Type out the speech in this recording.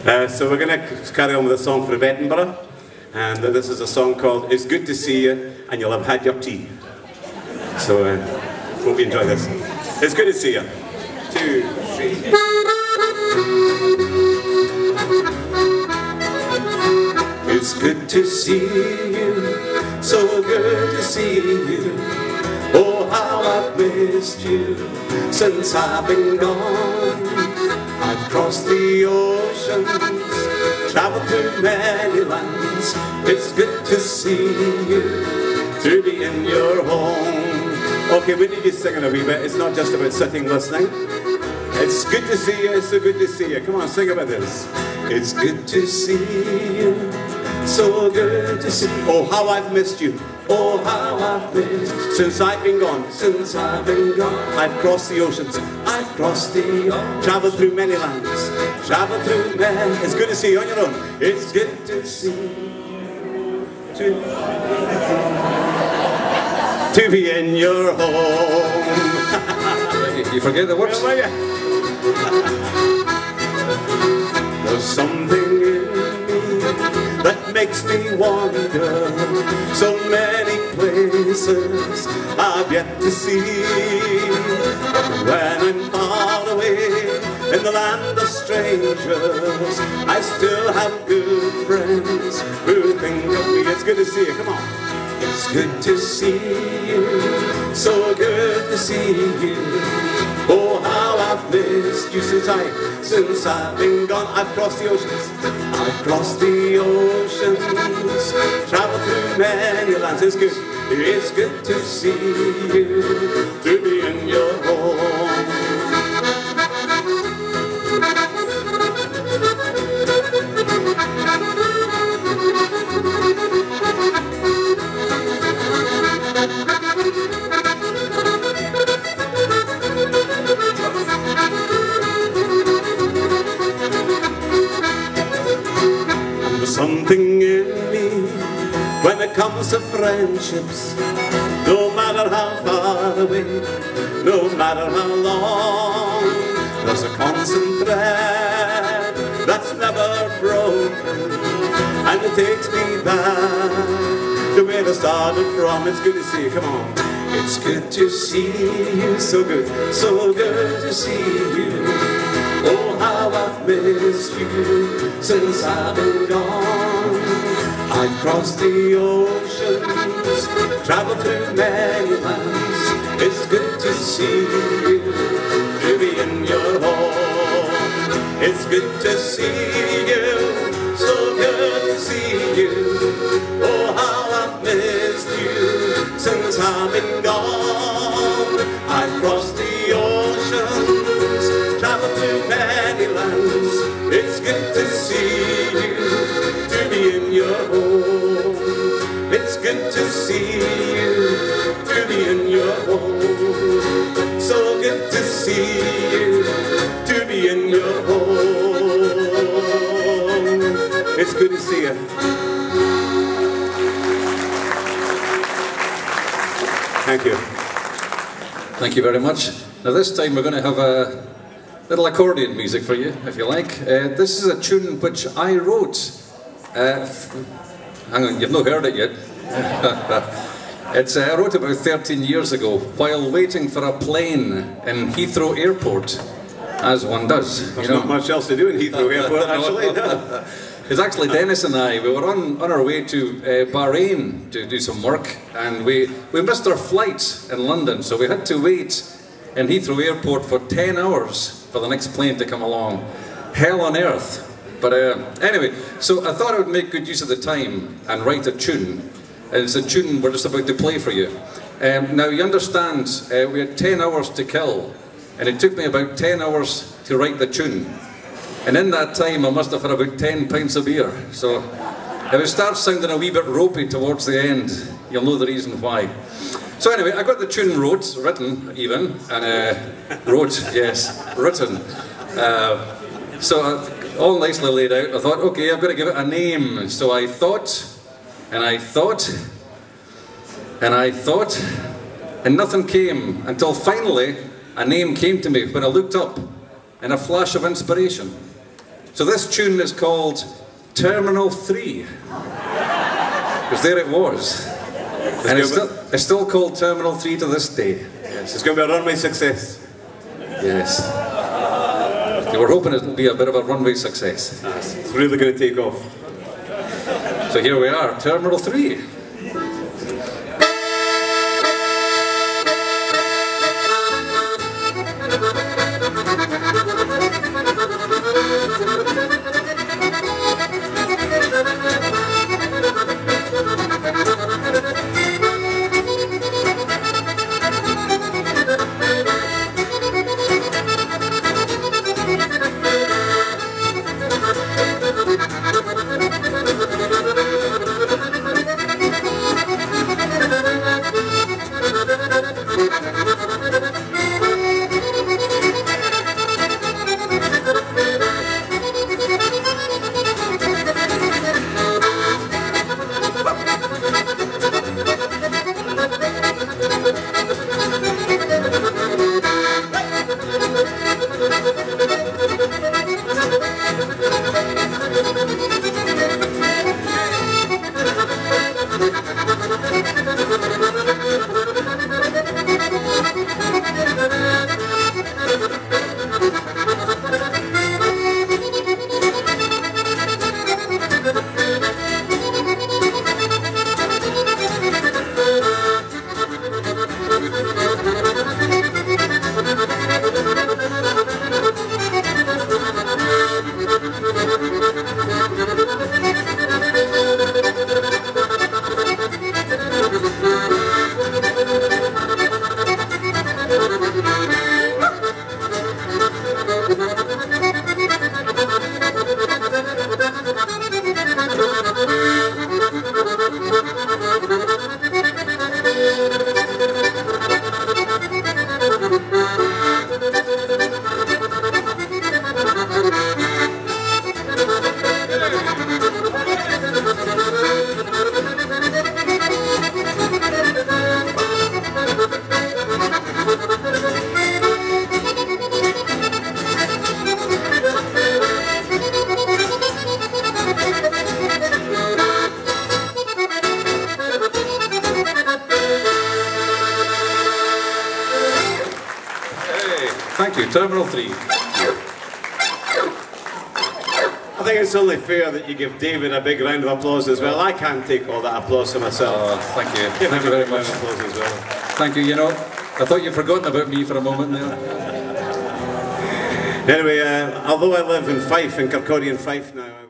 So we're going to carry on with a song from Edinburgh, and this is a song called It's Good to See You and You'll Have Had Your Tea. So hope you enjoy this. It's good to see you. 2, 3. It's good to see you, so good to see you. Oh, how I've missed you since I've been gone. I've crossed the oceans, traveled through many lands. It's good to see you, to be in your home. Okay, we need you singing a wee bit. It's not just about sitting listening. It's good to see you, it's so good to see you. Come on, sing about this. It's good to see you, so good to see you. Oh, how I've missed you. Oh, how I've missed you since I've been gone, since I've been gone. I've crossed the oceans, I've crossed the oceans, traveled through many lands, traveled through many. It's good to see you on your own. It's good to see you, to be in your home. You forget the words? There's something in me that makes me wander, so many places I've yet to see. When I'm far away in the land of strangers, I still have good friends who think of me. It's good to see you, come on. It's good to see you, so good to see you. Oh, how I've missed you since I've been gone. I've crossed the oceans, I've crossed the oceans, traveled through many lands. It's good to see you, to be in your home. Something in me when it comes to friendships, no matter how far away, no matter how long, there's a constant thread that's never broken, and it takes me back to where I started from. It's good to see you, come on. It's good to see you, so good to see you. Oh, how I've missed you since I've been gone. I've crossed the oceans, traveled through many lands. It's good to see you, to be in your home. It's good to see you, so good to see you. Oh, how I've missed you since I've been gone. I've crossed the oceans, traveled through many lands. It's good to see you, to be in your home. It's good to see you, to be in your home. So good to see you, to be in your home. It's good to see you. Thank you. Thank you very much. Now this time we're going to have a little accordion music for you, if you like. This is a tune which I wrote. Hang on, you've not heard it yet. I wrote about 13 years ago while waiting for a plane in Heathrow Airport, as one does. There's not much else to do in Heathrow Airport, actually. It's actually Dennis and I. We were on our way to Bahrain to do some work, and we missed our flight in London, so we had to wait in Heathrow Airport for 10 hours for the next plane to come along. Hell on earth. But anyway, so I thought I would make good use of the time and write a tune. And it's a tune we're just about to play for you. Now you understand, we had 10 hours to kill, and it took me about 10 hours to write the tune. And in that time I must have had about 10 pints of beer. So if it starts sounding a wee bit ropey towards the end, you'll know the reason why. So anyway, I got the tune written even, and written. So all nicely laid out. I thought, okay, I've got to give it a name. So I thought, and I thought, and I thought, and nothing came until finally a name came to me when I looked up in a flash of inspiration. So this tune is called Terminal 3. Because there it was. And it's still called Terminal 3 to this day. Yes, it's going to be a runway success. Yes. We were hoping it would be a bit of a runway success. It's really going to take off. So here we are, Terminal 3. Thank you, Terminal 3. I think it's only fair that you give David a big round of applause as well. I can't take all that applause to myself. Thank you. Thank you very much. Applause as well. Thank you. You know, I thought you'd forgotten about me for a moment there. Anyway, although I live in Fife, in Kirkcaldy and Fife now,